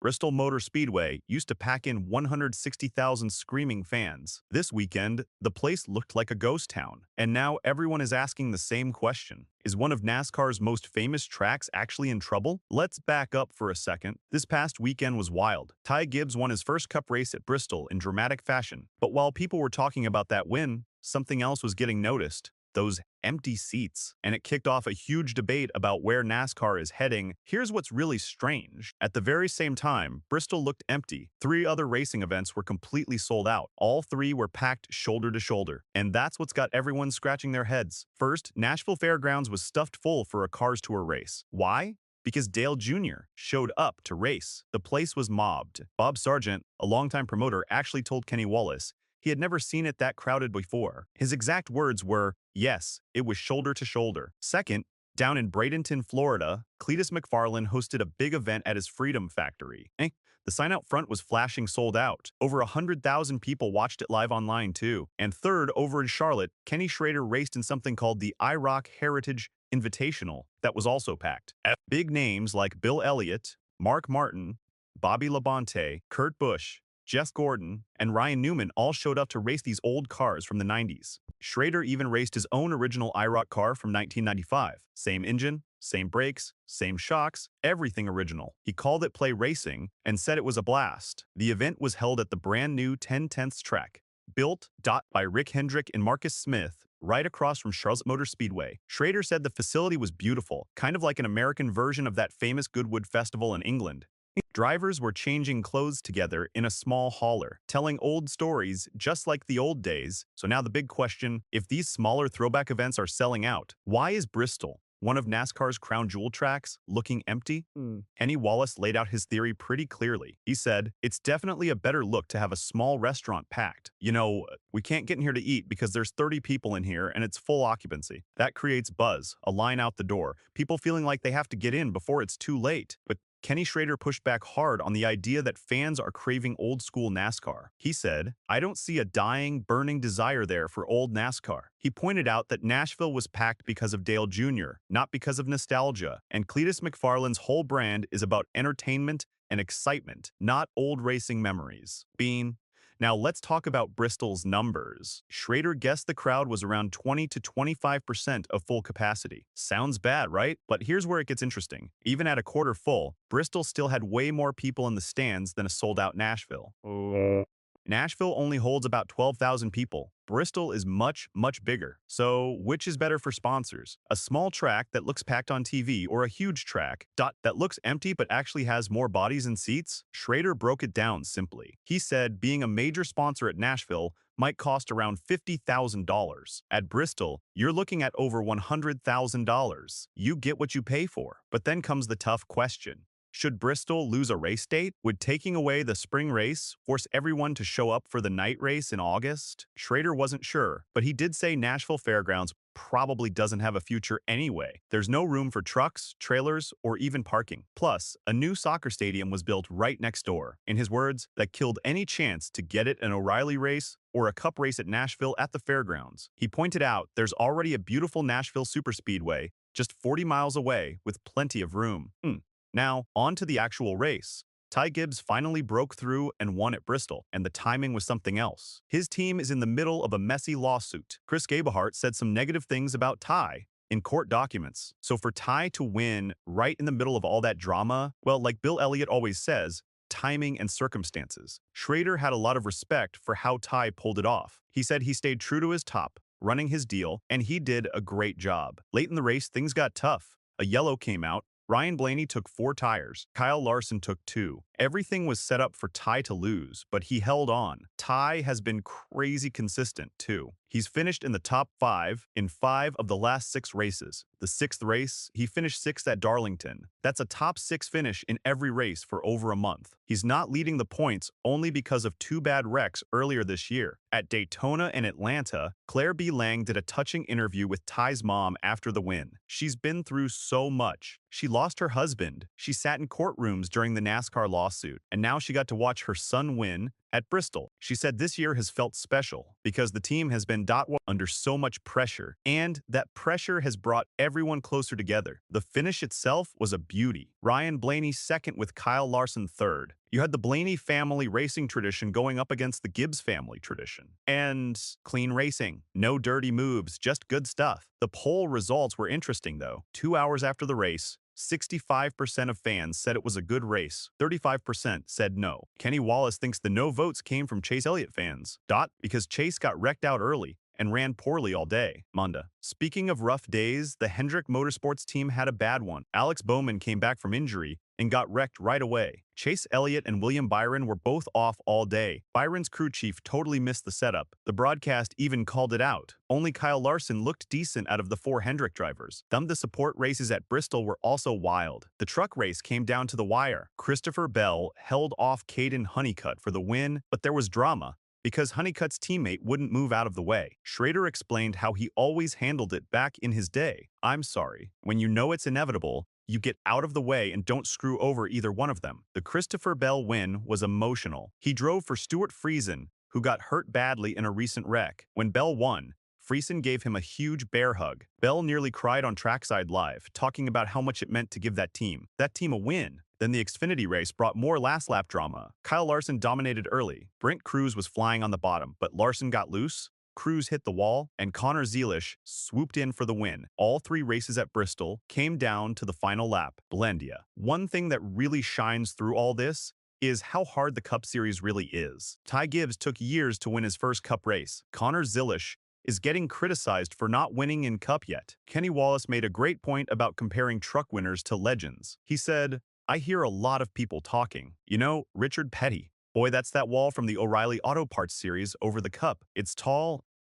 Bristol Motor Speedway used to pack in 160,000 screaming fans. This weekend, the place looked like a ghost town. And now everyone is asking the same question. Is one of NASCAR's most famous tracks actually in trouble? Let's back up for a second. This past weekend was wild. Ty Gibbs won his first Cup race at Bristol in dramatic fashion. But while people were talking about that win, something else was getting noticed. Those empty seats. And it kicked off a huge debate about where NASCAR is heading. Here's what's really strange. At the very same time, Bristol looked empty. 3 other racing events were completely sold out. All 3 were packed shoulder to shoulder. And that's what's got everyone scratching their heads. First, Nashville Fairgrounds was stuffed full for a Cars Tour race. Why? Because Dale Jr. showed up to race. The place was mobbed. Bob Sargent, a longtime promoter, actually told Kenny Wallace he had never seen it that crowded before. His exact words were, "Yes, it was shoulder to shoulder." Second, down in Bradenton, Florida, Cletus McFarland hosted a big event at his Freedom Factory. The sign out front was flashing sold out. Over 100,000 people watched it live online too. And third, over in Charlotte, Kenny Schrader raced in something called the IROC Heritage Invitational that was also packed. Big names like Bill Elliott, Mark Martin, Bobby Labonte, Kurt Busch, Jeff Gordon, and Ryan Newman all showed up to race these old cars from the 90s. Schrader even raced his own original IROC car from 1995. Same engine, same brakes, same shocks, everything original. He called it Play Racing and said it was a blast. The event was held at the brand new 10/10ths track, built by Rick Hendrick and Marcus Smith, right across from Charlotte Motor Speedway. Schrader said the facility was beautiful, kind of like an American version of that famous Goodwood Festival in England. Drivers were changing clothes together in a small hauler, telling old stories just like the old days. So now the big question, if these smaller throwback events are selling out, why is Bristol, one of NASCAR's crown jewel tracks, looking empty? Kenny Wallace laid out his theory pretty clearly. He said, "It's definitely a better look to have a small restaurant packed. You know, we can't get in here to eat because there's 30 people in here and it's full occupancy. That creates buzz, a line out the door, people feeling like they have to get in before it's too late." But Kenny Schrader pushed back hard on the idea that fans are craving old-school NASCAR. He said, "I don't see a dying, burning desire there for old NASCAR." He pointed out that Nashville was packed because of Dale Jr., not because of nostalgia, and Cletus McFarland's whole brand is about entertainment and excitement, not old racing memories. Now let's talk about Bristol's numbers. Schrader guessed the crowd was around 20 to 25% of full capacity. Sounds bad, right? But here's where it gets interesting. Even at a quarter full, Bristol still had way more people in the stands than a sold-out Nashville. Nashville only holds about 12,000 people. Bristol is much, much bigger. So which is better for sponsors? A small track that looks packed on TV or a huge track that looks empty but actually has more bodies and seats? Schrader broke it down simply. He said being a major sponsor at Nashville might cost around $50,000. At Bristol, you're looking at over $100,000. You get what you pay for. But then comes the tough question. Should Bristol lose a race date? Would taking away the spring race force everyone to show up for the night race in August? Schrader wasn't sure, but he did say Nashville Fairgrounds probably doesn't have a future anyway. There's no room for trucks, trailers, or even parking. Plus, a new soccer stadium was built right next door. In his words, that killed any chance to get it an O'Reilly race or a cup race at Nashville at the fairgrounds. He pointed out there's already a beautiful Nashville Superspeedway just 40 miles away with plenty of room. Now, on to the actual race. Ty Gibbs finally broke through and won at Bristol, and the timing was something else. His team is in the middle of a messy lawsuit. Chris Gabehart said some negative things about Ty in court documents. So for Ty to win right in the middle of all that drama, well, like Bill Elliott always says, timing and circumstances. Schrader had a lot of respect for how Ty pulled it off. He said he stayed true to his top, running his deal, and he did a great job. Late in the race, things got tough. A yellow came out. Ryan Blaney took 4 tires. Kyle Larson took 2. Everything was set up for Ty to lose, but he held on. Ty has been crazy consistent, too. He's finished in the top 5 in 5 of the last 6 races. The 6th race, he finished 6th at Darlington. That's a top 6 finish in every race for over a month. He's not leading the points only because of 2 bad wrecks earlier this year. At Daytona and Atlanta, Claire B. Lang did a touching interview with Ty's mom after the win. She's been through so much. She lost her husband. She sat in courtrooms during the NASCAR lawsuit. lawsuit, and now she got to watch her son win at Bristol. She said this year has felt special because the team has been under so much pressure, and that pressure has brought everyone closer together. The finish itself was a beauty. Ryan Blaney second with Kyle Larson third. You had the Blaney family racing tradition going up against the Gibbs family tradition. And clean racing. No dirty moves, just good stuff. The poll results were interesting, though. 2 hours after the race, 65% of fans said it was a good race. 35% said no. Kenny Wallace thinks the no votes came from Chase Elliott fans. Because Chase got wrecked out early and ran poorly all day. Monda. Speaking of rough days, the Hendrick Motorsports team had a bad one. Alex Bowman came back from injury and got wrecked right away. Chase Elliott and William Byron were both off all day. Byron's crew chief totally missed the setup. The broadcast even called it out. Only Kyle Larson looked decent out of the 4 Hendrick drivers. The support races at Bristol were also wild. The truck race came down to the wire. Christopher Bell held off Caden Honeycutt for the win, but there was drama because Honeycutt's teammate wouldn't move out of the way. Schrader explained how he always handled it back in his day. I'm sorry. When you know it's inevitable, you get out of the way and don't screw over either one of them. The Christopher Bell win was emotional. He drove for Stuart Friesen, who got hurt badly in a recent wreck. When Bell won, Friesen gave him a huge bear hug. Bell nearly cried on Trackside Live, talking about how much it meant to give that team a win. Then the Xfinity race brought more last-lap drama. Kyle Larson dominated early. Brent Cruz was flying on the bottom, but Larson got loose. Cruz hit the wall, and Connor Zeilish swooped in for the win. All 3 races at Bristol came down to the final lap. Blendia. One thing that really shines through all this is how hard the Cup Series really is. Ty Gibbs took years to win his first Cup race. Connor Zeilish is getting criticized for not winning in Cup yet. Kenny Wallace made a great point about comparing truck winners to legends. He said, I hear a lot of people talking. You know, Richard Petty. Boy, that's that wall from the O'Reilly Auto Parts series over the Cup. It's tall